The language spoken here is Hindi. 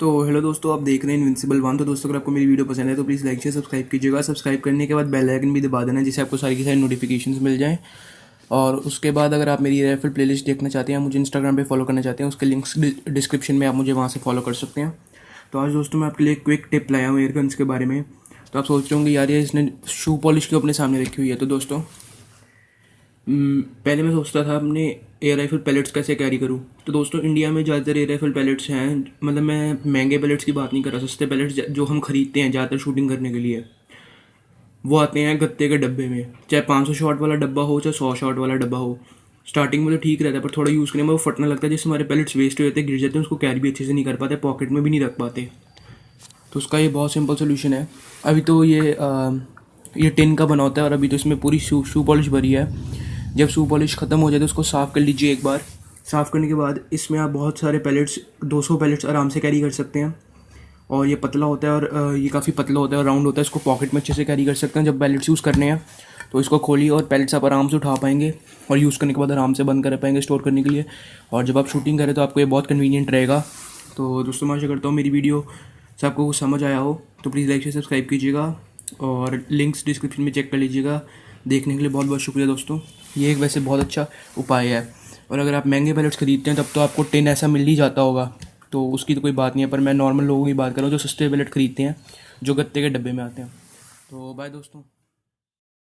तो हेलो दोस्तों, आप देख रहे हैं इनविंसिबल वन। तो दोस्तों, अगर आपको मेरी वीडियो पसंद है तो प्लीज़ लाइक शेयर सब्सक्राइब कीजिएगा। सब्सक्राइब करने के बाद बेल आइकन भी दबा देना, जिससे आपको सारी की सारी नोटिफिकेशंस मिल जाएं। और उसके बाद अगर आप मेरी रेफर प्लेलिस्ट देखना चाहते हैं, मुझे इंस्टाग्राम पे फॉलो करना चाहते हैं, उसके लिंक्स डिस्क्रिप्शन में, आप मुझे वहाँ से फॉलो कर सकते हैं। तो आज दोस्तों मैं आपके लिए एक क्विक टिप लाया हूँ एयरगन्स के बारे में। तो आप सोच रहे होंगे यार ये इसने शू पॉलिश क्यों अपने सामने रखी हुई है। तो दोस्तों, पहले मैं सोचता था अपने एयर राइफल पैलेट्स कैसे कैरी करूँ। तो दोस्तों, इंडिया में ज़्यादातर एयर राइफल पैलेट्स हैं, मतलब मैं महंगे पैलेट्स की बात नहीं कर रहा, सस्ते पैलेट्स जो हम खरीदते हैं ज़्यादातर शूटिंग करने के लिए, वो आते हैं गत्ते के डब्बे में। चाहे 500 शॉट वाला डब्बा हो, चाहे 100 शॉट वाला डब्बा हो। स्टार्टिंग में तो ठीक रहता है, पर थोड़ा यूज़ करने में वो फटने लगता है, जिससे हमारे पैलेट्स वेस्ट हो जाते हैं, गिर जाते हैं, उसको कैरी भी अच्छे से नहीं कर पाते, पॉकेट में भी नहीं रख पाते। तो उसका ये बहुत सिंपल सोल्यूशन है। अभी तो ये टिन का बना होता है, और अभी तो इसमें पूरी शू पॉलिश भरी है। जब शू पॉलिश ख़त्म हो जाए तो उसको साफ़ कर लीजिए एक बार। साफ़ करने के बाद इसमें आप बहुत सारे पैलेट्स, 200 पैलेट्स आराम से कैरी कर सकते हैं। और ये पतला होता है, और ये काफ़ी पतला होता है और राउंड होता है, इसको पॉकेट में अच्छे से कैरी कर सकते हैं। जब पैलेट्स यूज़ करने हैं तो इसको खोलिए और पैलेट्स आप आराम से उठा पाएंगे, और यूज़ करने के बाद आराम से बंद कर पाएंगे स्टोर करने के लिए। और जब आप शूटिंग करें तो आपको ये बहुत कन्वीनियंट रहेगा। तो दोस्तों, मैं आशा करता हूँ मेरी वीडियो से आपको कुछ समझ आया हो। तो प्लीज़ लाइक से सब्सक्राइब कीजिएगा, और लिंक्स डिस्क्रिप्शन में चेक कर लीजिएगा। देखने के लिए बहुत बहुत शुक्रिया दोस्तों। ये एक वैसे बहुत अच्छा उपाय है। और अगर आप महंगे पैलेट्स खरीदते हैं तब तो आपको टिन ऐसा मिल ही जाता होगा, तो उसकी तो कोई बात नहीं है। पर मैं नॉर्मल लोगों की बात कर रहा हूँ जो सस्ते पैलेट खरीदते हैं, जो गत्ते के डब्बे में आते हैं। तो बाय दोस्तों।